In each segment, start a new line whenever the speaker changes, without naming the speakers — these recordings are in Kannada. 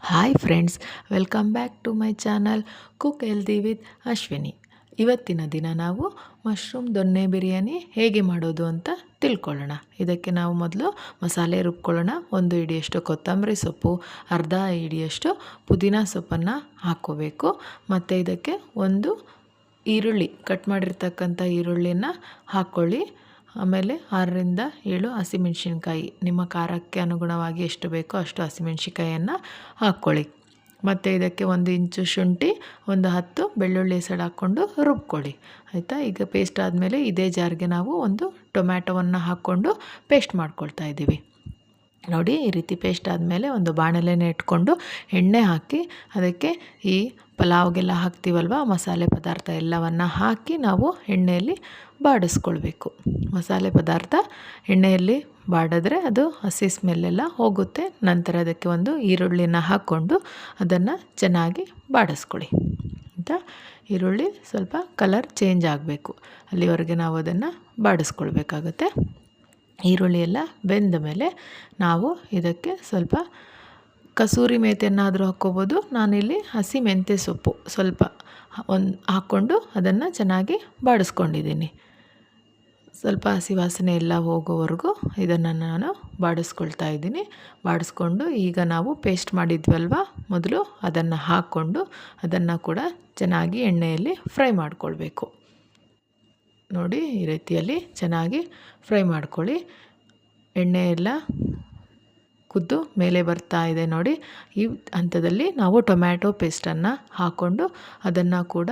Hi friends, welcome back to my channel cook healthy with Ashwini. ಇವತ್ತಿನ ದಿನ ನಾವು ಮಶ್ರೂಮ್ ದೊನ್ನೆ ಬಿರಿಯಾನಿ ಹೇಗೆ ಮಾಡೋದು ಅಂತ ತಿಳ್ಕೊಳ್ಳೋಣ. ಇದಕ್ಕೆ ನಾವು ಮೊದಲು ಮಸಾಲೆ ರುಬ್ಕೊಳ್ಳೋಣ. 1 ಹಿಡಿಯಷ್ಟು ಕೊತ್ತಂಬರಿ ಸೊಪ್ಪು, ಅರ್ಧ ಹಿಡಿಯಷ್ಟು ಪುದೀನ ಸೊಪ್ಪನ್ನು ಹಾಕ್ಕೋಬೇಕು. ಮತ್ತು ಇದಕ್ಕೆ 1 ಈರುಳ್ಳಿ, ಕಟ್ ಮಾಡಿರ್ತಕ್ಕಂಥ ಈರುಳ್ಳಿನ ಹಾಕ್ಕೊಳ್ಳಿ. ಆಮೇಲೆ 6ರಿಂದ 7 ಹಸಿಮೆಣ್ಸಿನ್ಕಾಯಿ, ನಿಮ್ಮ ಖಾರಕ್ಕೆ ಅನುಗುಣವಾಗಿ ಎಷ್ಟು ಬೇಕೋ ಅಷ್ಟು ಹಸಿಮೆಣ್ಸಿನ್ಕಾಯನ್ನು ಹಾಕ್ಕೊಳ್ಳಿ. ಮತ್ತು ಇದಕ್ಕೆ 1 ಇಂಚು ಶುಂಠಿ, 10 ಬೆಳ್ಳುಳ್ಳಿ ಹೆಸಳು ಹಾಕ್ಕೊಂಡು ರುಬ್ಕೊಳ್ಳಿ. ಆಯಿತಾ. ಈಗ ಪೇಸ್ಟ್ ಆದಮೇಲೆ ಇದೇ ಜಾರ್ಗೆ ನಾವು 1 ಟೊಮ್ಯಾಟೊವನ್ನು ಹಾಕ್ಕೊಂಡು ಪೇಸ್ಟ್ ಮಾಡ್ಕೊಳ್ತಾ ಇದ್ದೀವಿ. ನೋಡಿ, ಈ ರೀತಿ ಪೇಸ್ಟ್ ಆದಮೇಲೆ ಒಂದು ಬಾಣಲೆನ ಇಟ್ಕೊಂಡು ಎಣ್ಣೆ ಹಾಕಿ ಅದಕ್ಕೆ ಈ ಪಲಾವ್ಗೆಲ್ಲ ಹಾಕ್ತೀವಲ್ವ ಮಸಾಲೆ ಪದಾರ್ಥ ಎಲ್ಲವನ್ನು ಹಾಕಿ ನಾವು ಎಣ್ಣೆಯಲ್ಲಿ ಬಾಡಿಸ್ಕೊಳ್ಬೇಕು. ಮಸಾಲೆ ಪದಾರ್ಥ ಎಣ್ಣೆಯಲ್ಲಿ ಬಾಡಿದ್ರೆ ಅದು ಹಸಿ ಸ್ಮೆಲ್ಲೆಲ್ಲ ಹೋಗುತ್ತೆ. ನಂತರ ಅದಕ್ಕೆ 1 ಈರುಳ್ಳಿನ ಹಾಕ್ಕೊಂಡು ಅದನ್ನು ಚೆನ್ನಾಗಿ ಬಾಡಿಸ್ಕೊಳ್ಳಿ. ಆಯಿತಾ. ಈರುಳ್ಳಿ ಸ್ವಲ್ಪ ಕಲರ್ ಚೇಂಜ್ ಆಗಬೇಕು, ಅಲ್ಲಿವರೆಗೆ ನಾವು ಅದನ್ನು ಬಾಡಿಸ್ಕೊಳ್ಬೇಕಾಗತ್ತೆ. ಈರುಳ್ಳಿ ಎಲ್ಲ ಬೆಂದ ಮೇಲೆ ನಾವು ಇದಕ್ಕೆ ಸ್ವಲ್ಪ ಕಸೂರಿ ಮೇಥಿಯನ್ನಾದರೂ ಹಾಕ್ಕೋಬೋದು. ನಾನಿಲ್ಲಿ ಹಸಿ ಮೆಂತ್ಯ ಸೊಪ್ಪು ಸ್ವಲ್ಪ ಹಾಕ್ಕೊಂಡು ಅದನ್ನು ಚೆನ್ನಾಗಿ ಬಾಡಿಸ್ಕೊಂಡಿದ್ದೀನಿ. ಸ್ವಲ್ಪ ಹಸಿ ವಾಸನೆ ಎಲ್ಲ ಹೋಗೋವರೆಗೂ ಇದನ್ನು ನಾನು ಬಾಡಿಸ್ಕೊಳ್ತಾ ಇದ್ದೀನಿ. ಬಾಡಿಸ್ಕೊಂಡು ಈಗ ನಾವು ಪೇಸ್ಟ್ ಮಾಡಿದ್ವಲ್ವ ಮೊದಲು, ಅದನ್ನು ಹಾಕ್ಕೊಂಡು ಅದನ್ನು ಕೂಡ ಚೆನ್ನಾಗಿ ಎಣ್ಣೆಯಲ್ಲಿ ಫ್ರೈ ಮಾಡಿಕೊಳ್ಬೇಕು. ನೋಡಿ, ಈ ರೀತಿಯಲ್ಲಿ ಚೆನ್ನಾಗಿ ಫ್ರೈ ಮಾಡ್ಕೊಳ್ಳಿ. ಎಣ್ಣೆ ಎಲ್ಲ ಕುದ್ದು ಮೇಲೆ ಬರ್ತಾ ಇದೆ ನೋಡಿ. ಈ ಹಂತದಲ್ಲಿ ನಾವು ಟೊಮ್ಯಾಟೊ ಪೇಸ್ಟನ್ನು ಹಾಕ್ಕೊಂಡು ಅದನ್ನು ಕೂಡ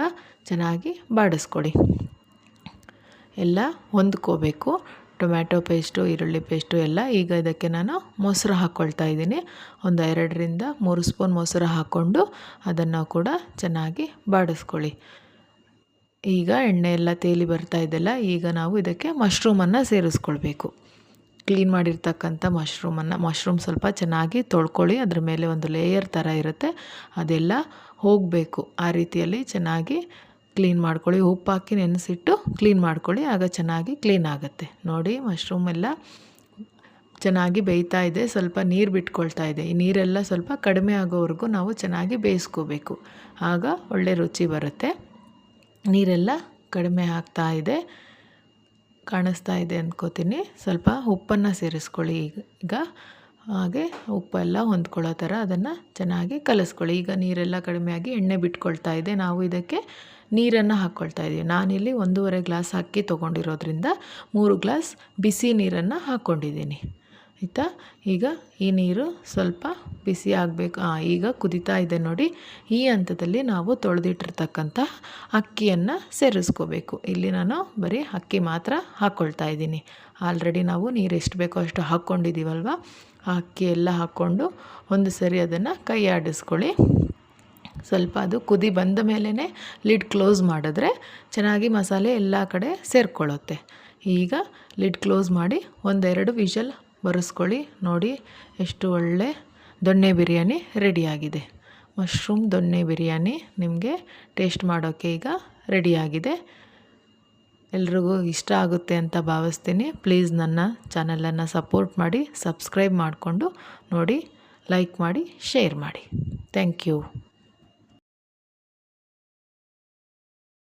ಚೆನ್ನಾಗಿ ಬಾಡಿಸ್ಕೊಳ್ಳಿ. ಎಲ್ಲ ಹೊಂದ್ಕೋಬೇಕು, ಟೊಮ್ಯಾಟೊ ಪೇಸ್ಟು, ಈರುಳ್ಳಿ ಪೇಸ್ಟು ಎಲ್ಲ. ಈಗ ಇದಕ್ಕೆ ನಾನು ಮೊಸರು ಹಾಕ್ಕೊಳ್ತಾ ಇದ್ದೀನಿ. 2ರಿಂದ 3 ಸ್ಪೂನ್ ಮೊಸರು ಹಾಕ್ಕೊಂಡು ಅದನ್ನು ಕೂಡ ಚೆನ್ನಾಗಿ ಬಾಡಿಸ್ಕೊಳ್ಳಿ. ಈಗ ಎಣ್ಣೆ ಎಲ್ಲ ತೇಲಿ ಬರ್ತಾ ಇದೆಯಲ್ಲ, ಈಗ ನಾವು ಇದಕ್ಕೆ ಮಶ್ರೂಮನ್ನು ಸೇರಿಸ್ಕೊಳ್ಬೇಕು. ಕ್ಲೀನ್ ಮಾಡಿರ್ತಕ್ಕಂಥ ಮಶ್ರೂಮ್ ಸ್ವಲ್ಪ ಚೆನ್ನಾಗಿ ತೊಳ್ಕೊಳ್ಳಿ. ಅದ್ರ ಮೇಲೆ ಒಂದು ಲೇಯರ್ ಥರ ಇರುತ್ತೆ, ಅದೆಲ್ಲ ಹೋಗಬೇಕು. ಆ ರೀತಿಯಲ್ಲಿ ಚೆನ್ನಾಗಿ ಕ್ಲೀನ್ ಮಾಡ್ಕೊಳ್ಳಿ. ಉಪ್ಪು ಹಾಕಿ ನೆನೆಸಿಟ್ಟು ಕ್ಲೀನ್ ಮಾಡ್ಕೊಳ್ಳಿ, ಆಗ ಚೆನ್ನಾಗಿ ಕ್ಲೀನ್ ಆಗುತ್ತೆ. ನೋಡಿ, ಮಶ್ರೂಮ್ ಎಲ್ಲ ಚೆನ್ನಾಗಿ ಬೇಯ್ತಾ ಇದೆ, ಸ್ವಲ್ಪ ನೀರು ಬಿಟ್ಕೊಳ್ತಾ ಇದೆ. ಈ ನೀರೆಲ್ಲ ಸ್ವಲ್ಪ ಕಡಿಮೆ ಆಗೋವರೆಗೂ ನಾವು ಚೆನ್ನಾಗಿ ಬೇಯಿಸ್ಕೋಬೇಕು, ಆಗ ಒಳ್ಳೆ ರುಚಿ ಬರುತ್ತೆ. ನೀರೆಲ್ಲ ಕಡಿಮೆ ಆಗ್ತಾ ಇದೆ, ಕಾಣಿಸ್ತಾ ಇದೆ ಅಂದ್ಕೋತೀನಿ. ಸ್ವಲ್ಪ ಉಪ್ಪನ್ನು ಸೇರಿಸ್ಕೊಳ್ಳಿ ಈಗ. ಹಾಗೆ ಉಪ್ಪೆಲ್ಲ ಹೊಂದ್ಕೊಳ್ಳೋ ಥರ ಅದನ್ನು ಚೆನ್ನಾಗಿ ಕಲಿಸ್ಕೊಳ್ಳಿ. ಈಗ ನೀರೆಲ್ಲ ಕಡಿಮೆಯಾಗಿ ಎಣ್ಣೆ ಬಿಟ್ಕೊಳ್ತಾ ಇದೆ. ನಾವು ಇದಕ್ಕೆ ನೀರನ್ನು ಹಾಕ್ಕೊಳ್ತಾ ಇದ್ದೀವಿ. ನಾನಿಲ್ಲಿ 1.5 ಗ್ಲಾಸ್ ಅಕ್ಕಿ ತೊಗೊಂಡಿರೋದ್ರಿಂದ 3 ಗ್ಲಾಸ್ ಬಿಸಿ ನೀರನ್ನು ಹಾಕ್ಕೊಂಡಿದ್ದೀನಿ. ಆಯಿತಾ. ಈಗ ಈ ನೀರು ಸ್ವಲ್ಪ ಬಿಸಿ ಆಗಬೇಕು. ಈಗ ಕುದೀತಾ ಇದೆ ನೋಡಿ. ಈ ಹಂತದಲ್ಲಿ ನಾವು ತೊಳೆದಿಟ್ಟಿರ್ತಕ್ಕಂಥ ಅಕ್ಕಿಯನ್ನು ಸೇರಿಸ್ಕೋಬೇಕು. ಇಲ್ಲಿ ನಾನು ಬರೀ ಅಕ್ಕಿ ಮಾತ್ರ ಹಾಕ್ಕೊಳ್ತಾ ಇದ್ದೀನಿ. ಆಲ್ರೆಡಿ ನಾವು ನೀರು ಎಷ್ಟು ಬೇಕೋ ಅಷ್ಟು ಹಾಕ್ಕೊಂಡಿದ್ದೀವಲ್ವ, ಆ ಅಕ್ಕಿ ಎಲ್ಲ ಹಾಕ್ಕೊಂಡು ಒಂದು ಸರಿ ಅದನ್ನು ಕೈ ಆಡಿಸ್ಕೊಳ್ಳಿ. ಸ್ವಲ್ಪ ಅದು ಕುದಿ ಬಂದ ಮೇಲೇ ಲಿಡ್ ಕ್ಲೋಸ್ ಮಾಡಿದ್ರೆ ಚೆನ್ನಾಗಿ ಮಸಾಲೆ ಎಲ್ಲ ಕಡೆ ಸೇರಿಕೊಳ್ಳುತ್ತೆ. ಈಗ ಲಿಡ್ ಕ್ಲೋಸ್ ಮಾಡಿ 1-2 ವಿಷಲ್ ಬರೆಸ್ಕೊಳ್ಳಿ. ನೋಡಿ, ಎಷ್ಟು ಒಳ್ಳೆ ದೊನ್ನೆ ಬಿರಿಯಾನಿ ರೆಡಿಯಾಗಿದೆ. ಮಶ್ರೂಮ್ ದೊನ್ನೆ ಬಿರಿಯಾನಿ ನಿಮಗೆ ಟೇಸ್ಟ್ ಮಾಡೋಕ್ಕೆ ಈಗ ರೆಡಿಯಾಗಿದೆ. ಎಲ್ರಿಗೂ ಇಷ್ಟ ಆಗುತ್ತೆ ಅಂತ ಭಾವಿಸ್ತೀನಿ. ಪ್ಲೀಸ್ ನನ್ನ ಚಾನಲನ್ನು ಸಪೋರ್ಟ್ ಮಾಡಿ, ಸಬ್ಸ್ಕ್ರೈಬ್ ಮಾಡಿಕೊಂಡು ನೋಡಿ, ಲೈಕ್ ಮಾಡಿ, ಶೇರ್ ಮಾಡಿ. Thank you.